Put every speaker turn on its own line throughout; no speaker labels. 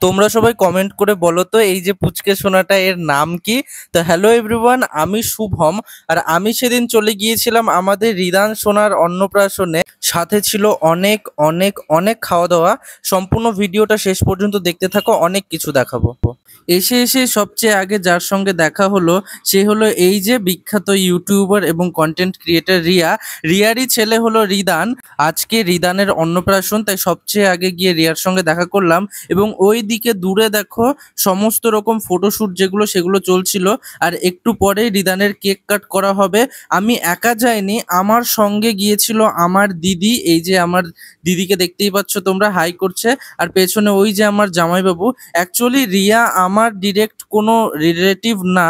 তোমরা সবাই কমেন্ট করে বলো তো এই যে পুচকে সোনাটা এর নাম কি। তো হ্যালো এভরিওয়ান, আমি শুভম। আর আমি সেদিন চলে গিয়েছিলাম আমাদের রিদান সোনার অন্নপ্রাশনে। সাথে ছিল অনেক অনেক অনেক খাওয়া দাওয়া। সম্পূর্ণ ভিডিওটা শেষ পর্যন্ত দেখতে থাকো, অনেক কিছু দেখাবো। এসে এসে সবচেয়ে আগে যার সঙ্গে দেখা হলো সে হলো এই যে বিখ্যাত ইউটিউবার এবং কন্টেন্ট ক্রিয়েটর রিয়ারই ছেলে হলো রিদান। আজকে রিদানের অন্নপ্রাশন, তাই সবচেয়ে আগে গিয়ে রিয়ার সঙ্গে দেখা করলাম। এবং ওই দিকে দূরে দেখো সমস্ত রকম ফটোশুট যেগুলো সেগুলো চলছিল। আর একটু পরেই রিদানের কেক কাট করা হবে। আমি একা যাইনি, আমার সঙ্গে গিয়েছিল আমার দিদি। এই যে আমার দিদিকে দেখতেই পাচ্ছ তোমরা, হাই করছে। আর পেছনে ওই যে আমার জামাইবাবু। অ্যাকচুয়ালি রিয়া আমার ডিরেক্ট কোনো রিলেটিভ না,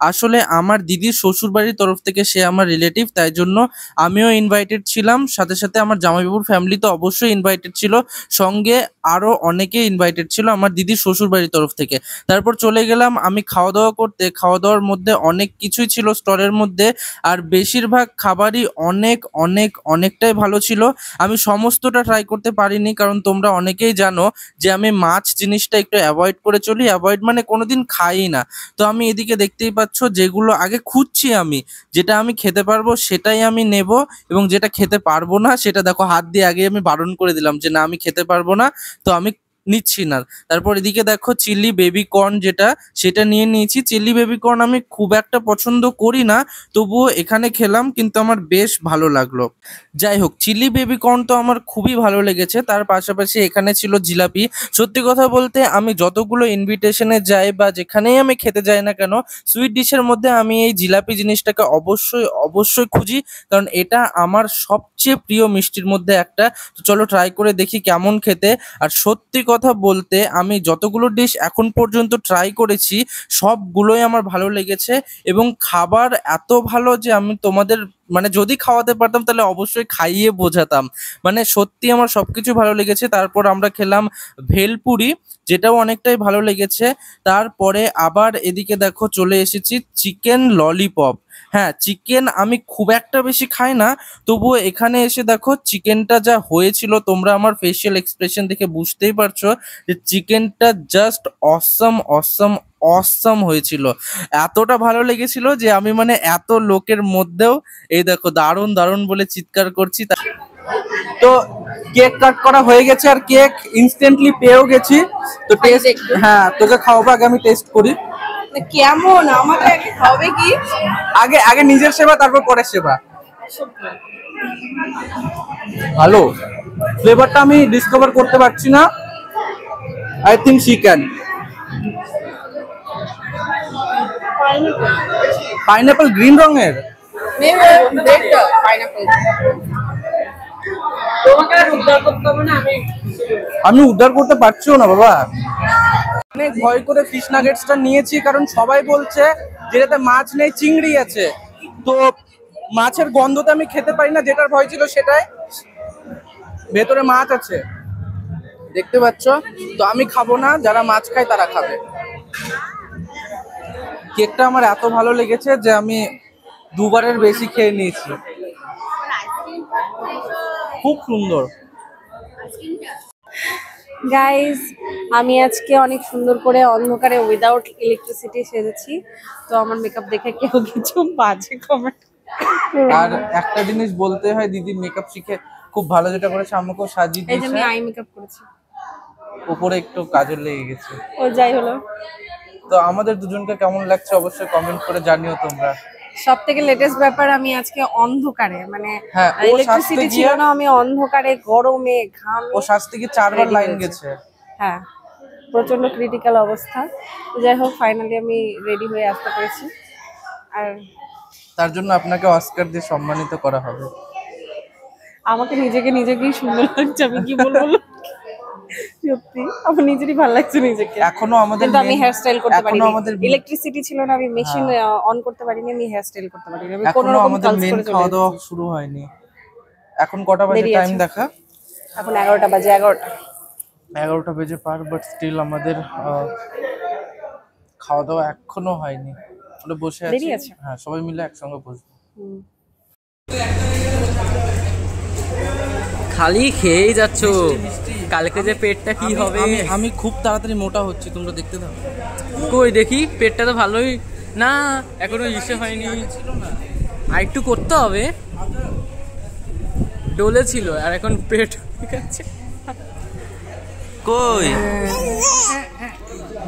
আসলে আমার দিদির শ্বশুর বাড়ির তরফ থেকে সে আমার রিলেটিভ, তাই জন্য আমিও ইনভাইটেড ছিলাম। সাথে সাথে আমার জামাইবাবুর ফ্যামিলি তো অবশ্যই ইনভাইটেড ছিল, সঙ্গে আরো অনেকে ইনভাইটেড ছিল আমার দিদির শ্বশুর বাড়ির তরফ থেকে। তারপর চলে গেলাম আমি খাওয়া দাওয়া করতে। খাওয়া দাওয়ার মধ্যে অনেক কিছুই ছিল স্টলের মধ্যে, আর বেশিরভাগ খাবারই অনেক অনেক অনেকটাই ভালো ছিল। আমি সমস্তটা ট্রাই করতে পারিনি, কারণ তোমরা অনেকেই জানো যে আমি মাছ জিনিসটা একটু অ্যাভয়েড করে চলি। অ্যাভয়েড মানে কোনোদিন খাই না। তো আমি এদিকে দেখতেই পাচ্ছ যেগুলো আগে খুঁজছি, আমি যেটা আমি খেতে পারবো সেটাই আমি নেব, এবং যেটা খেতে পারবো না সেটা দেখো হাত দিয়ে আগে আমি বারণ করে দিলাম যে না আমি খেতে পারবো না, তো আমি নিচ্ছি না। তারপর এদিকে দেখো চিলি বেবি কর্ন, যেটা সেটা নিয়ে নিয়েছি। চিলি বেবি কর্ন আমি খুব একটা পছন্দ করি না, তবুও এখানে খেলাম, কিন্তু আমার বেশ ভালো লাগলো। যাই হোক, চিলি বেবি কর্ন তো আমার খুবই ভালো লেগেছে। তার পাশাপাশি এখানে ছিল জিলাপি। সত্যি কথা বলতে আমি যতগুলো ইনভিটেশনে যাই বা যেখানেই আমি খেতে যাই না কেন, সুইট ডিশের মধ্যে আমি এই জিলাপি জিনিসটাকে অবশ্যই অবশ্যই খুঁজি, কারণ এটা আমার সবচেয়ে প্রিয় মিষ্টির মধ্যে একটা। তো চলো ট্রাই করে দেখি কেমন খেতে। আর সত্যি কথা বলতে আমি যতগুলো ডিশ এখন পর্যন্ত ট্রাই করেছি সবগুলোই আমার ভালো লেগেছে, এবং খাবার এত ভালো যে আমি তোমাদের মানে যদি খাওয়াতে পারতাম তাহলে অবশ্যই খাইয়ে বোঝাতাম। মানে সত্যি আমার সবকিছু ভালো লেগেছে। তারপর আমরা খেলাম ভেলপুরি, যেটাও অনেকটাই ভালো লেগেছে। তারপরে আবার এদিকে দেখো চলে এসেছি চিকেন ললিপপ। হ্যাঁ, চিকেন আমি খুব একটা বেশি খাই না, তবুও এখানে এসে দেখো চিকেনটা যা হয়েছিল তোমরা আমার ফেশিয়াল এক্সপ্রেশন দেখে বুঝতেই পারছো যে চিকেনটা জাস্ট অসম অসম অসম হয়েছিল। এতটা ভালো লেগেছিল যে আমি মানে এত লোকের মধ্যেও এই দেখো দারুণ দারুণ বলে চিৎকার করছি। তো কেক কাট করা হয়ে গেছে, আর কেক ইনস্ট্যান্টলি পেয়েও গেছি। তো টেস্ট, হ্যাঁ তোকে খাওয়াবো, আগে আমি টেস্ট করি
কেমন। আমাকে আগে খাওয়াবে কি?
আগে আগে নিজের সেবা তারপর পরের সেবা। ভালো, ফ্লেভারটা আমি ডিসকভার করতে পারছি না। I think chicken pineapple green রঙের। আমি উদ্ধার করতে পারছিও না বাবা। অনেক ভয় করে ফিশ নাগেটসটা নিয়েছি, কারণ সবাই বলছে যেটাতে মাছ নেই, চিংড়ি আছে। তো মাছের গন্ধতে আমি খেতে পারি না, যেটার ভয় ছিল সেটাই। ভেতরে মাছ আছে দেখতে পাচ্ছ, তো আমি খাবো না, যারা মাছ খায় তারা খাবে। কেকটা আমার এত ভালো লেগেছে যে আমি দুবারের বেশি খেয়ে নিয়েছি। খুব সুন্দর।
গাইজ, আমি আজকে অনেক সুন্দর করে অন্ধকারে উইদাউট ইলেকট্রিসিটি সেজেছি। তো আমার মেকআপ দেখে কেউ কিছু বাজে কমেন্ট।
আর একটা জিনিস বলতে হয়, দিদি মেকআপ শিখে খুব ভালো যেটা করেছে, আমাকেও সাজিয়ে
এই যে
দিয়েছে।
আমি আই মেকআপ করেছি,
উপরে একটু কাজল লেগে গেছে।
ও যাই হলো।
তো আমাদের দুজনকে কেমন লাগছে অবশ্যই কমেন্ট করে জানিও তোমরা।
সব থেকে লেটেস্ট ব্যাপার, আমি আজকে অন্ধকারে মানে
হ্যাঁ,
ইলেকট্রিসিটি ছিল না, আমি অন্ধকারে গরমে ঘামে
ও সাজতে গিয়ে 4 বার লাইন গেছে।
হ্যাঁ, প্রচন্ড ক্রিটিক্যাল অবস্থা। যাই হোক, ফাইনালি আমি রেডি হয়ে আসতে পেরেছি। আর
তার জন্য আপনাকে অস্কার দিয়ে সম্মানিত করা হবে।
আমাকে নিজেকেই সুন্দর লাগছে, আমি কি বলবো। সত্যি আমার নিজেরই ভালো লাগছে নিজেকে।
এখনো আমাদের
কিন্তু আমি হেয়ার স্টাইল করতে পারিনি,
আমাদের
ইলেকট্রিসিটি ছিল না, আমি মেশিন অন করতে পারিনি, আমি হেয়ার স্টাইল করতে পারিনি। আমি
এখনো
কোনোরকম
আমাদের
কাজ
মেন
করে
খাওয়া দাওয়া শুরু হয়নি। এখন কটা বাজে টাইম দেখা?
এখন 11টা বাজে।
11টা বেজে পার, বাট স্টিল আমাদের খাওয়া দাওয়া এখনো হয়নি। আমরা বসে আছি, হ্যাঁ সবাই মিলে একসঙ্গে বসবো। খালি খেয়েই যাচ্ছ,
কালকে যে পেটটা কি হবে।
আমি খুব তাড়াতাড়ি মোটা হচ্ছি, তোমরা দেখতে দাও।
কই দেখি, পেটটা তো ভালোই না, এখনো ইসে হয়নি, আর একটু করতে হবে। ডোলে ছিল আর এখন পেট ঠিক আছে।
কই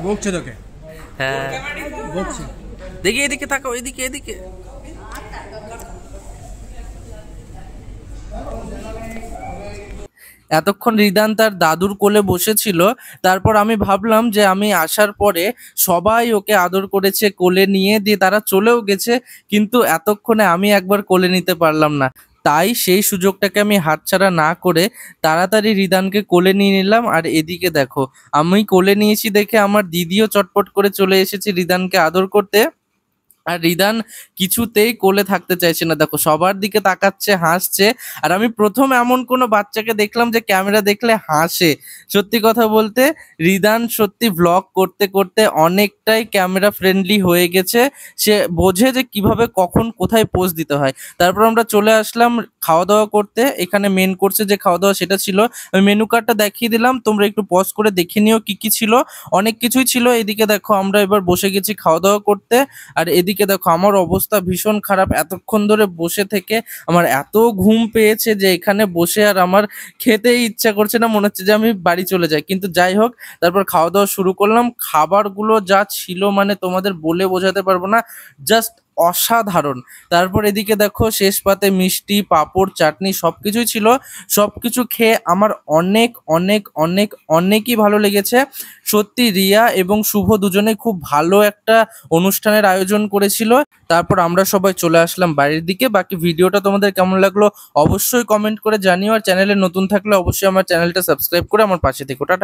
বকছে তোকে?
হ্যাঁ
বকছে।
দেখি এদিকে তাকাও, এদিকে এদিকে। এতক্ষণ রিদান তার দাদুর কোলে বসেছিল, তারপর আমি ভাবলাম যে আমি আসার পরে সবাই ওকে আদর করেছে, কোলে নিয়ে দিয়ে তারা চলেও গেছে, কিন্তু এতক্ষণে আমি একবার কোলে নিতে পারলাম না। তাই সেই সুযোগটাকে আমি হাতছাড়া না করে তাড়াতাড়ি রিদানকে কোলে নিয়ে নিলাম। আর এদিকে দেখো, আমি কোলে নিয়েছি দেখে আমার দিদিও চটপট করে চলে এসেছে রিদানকে আদর করতে। আর রিদান কিছুতেই কোলে থাকতে চাইছে না, দেখো সবার দিকে তাকাচ্ছে, হাসছে। আর আমি প্রথম এমন কোনো বাচ্চাকে দেখলাম যে ক্যামেরা দেখলে হাসে। সত্যি কথা বলতে রিদান সত্যি ভ্লগ করতে করতে অনেকটাই ক্যামেরা ফ্রেন্ডলি হয়ে গেছে, সে বোঝে যে কিভাবে কখন কোথায় পোজ দিতে হয়। তারপর আমরা চলে আসলাম খাওয়া দাওয়া করতে। এখানে মেন কোর্সে যে খাওয়া দাওয়া সেটা ছিল, আমি মেনু কার্ডটা দেখিয়ে দিলাম, তোমরা একটু পজ করে দেখে নিও কি কি ছিল। অনেক কিছুই ছিল। এদিকে দেখো আমরা এবার বসে গেছি খাওয়া দাওয়া করতে। আর এদিকে দেখো আমার অবস্থা ভীষণ খারাপ, এতক্ষণ ধরে বসে থেকে আমার এত ঘুম পেয়েছে যে এখানে বসে আর আমার খেতেই ইচ্ছা করছে না, মনে হচ্ছে যে আমি বাড়ি চলে যাই। কিন্তু যাই হোক, তারপর খাওয়া দাওয়া শুরু করলাম। খাবারগুলো যা ছিল মানে তোমাদের বলে বোঝাতে পারবো না, জাস্ট অসাধারণ। তারপর এদিকে দেখো শেষ পাতে মিষ্টি, পাঁপড়, চাটনি সবকিছুই ছিল। সবকিছু খেয়ে আমার অনেক অনেক অনেক অনেকই ভালো লেগেছে। সত্যি রিয়া এবং শুভ দুজনে খুব ভালো একটা অনুষ্ঠানের আয়োজন করেছিল। তারপর আমরা সবাই চলে আসলাম বাড়ির দিকে। বাকি ভিডিওটা তোমাদের কেমন লাগলো অবশ্যই কমেন্ট করে জানিও, আর চ্যানেলে নতুন থাকলে অবশ্যই আমার চ্যানেলটা সাবস্ক্রাইব করে আমার পাশে থেকো। টাটা।